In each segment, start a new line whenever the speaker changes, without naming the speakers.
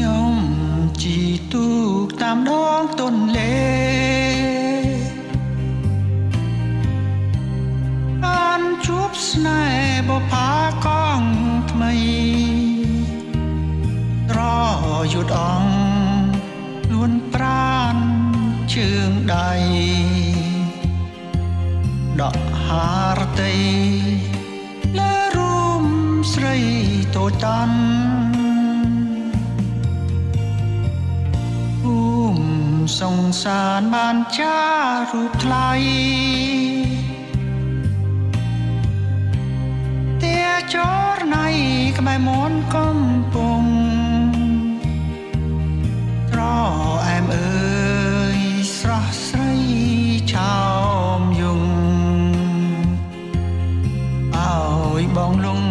ខ្ញុំជីទូកតាមដងទន្លេបានជួបស្នេហ៍បុប្ផាកងថ្មីត្រយុទ្ធអង្គនួនប្រានជើងដៃដកហារតីលើរូមស្រីតូចតាន់សង្សារបានចារូបថ្លៃតែចរណៃក្បែរមនកំពងត្រអែមអើយស្រស់ស្រីឆោមយងអើយបងលង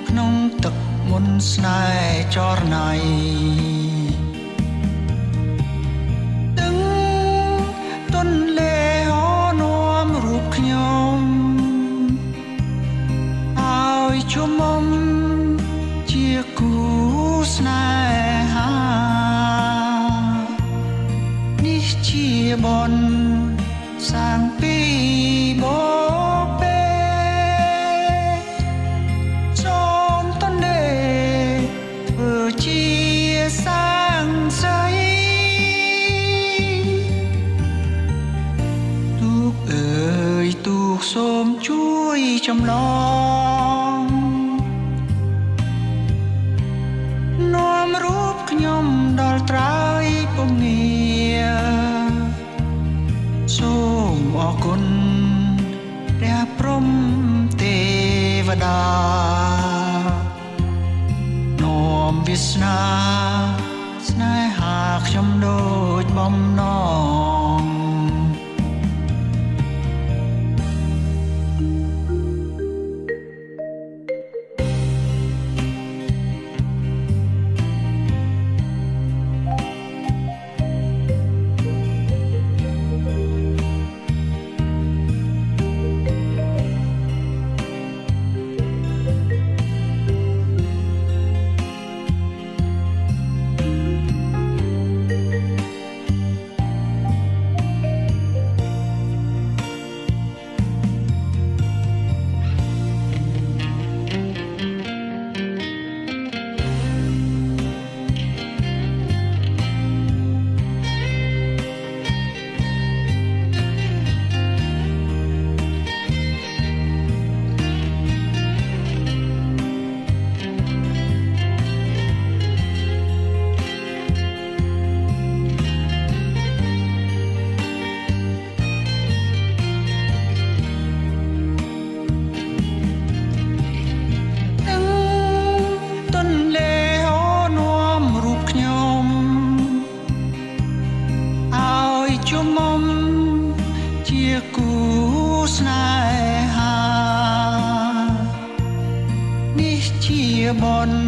ក្នុងទឹកមុនស្នេហ៍ចរណៃជុំមុំជាគូស្នេហានេះជាបុណ្យសាងពីបពេសូមតនដេធ្វើជាសាងសីទូកអើយទូកសូមជួយចម្លងនាំរូបខ្ញុំដល់ត្រើយពងាសូមអរគុណព្រះព្រំទេវតានាំវាសនាស្នេហាខ្ញុំដូចបំណងជុំមុំជាគូស្នេហានេះជាបុណ្យ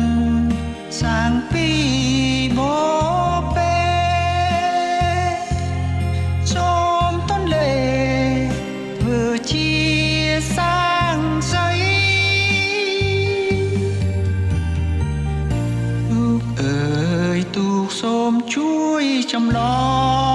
សាងពីបពេសូមតនលេធ្វើជាសាងសីទូកអើយទូកសូមជួយចម្លង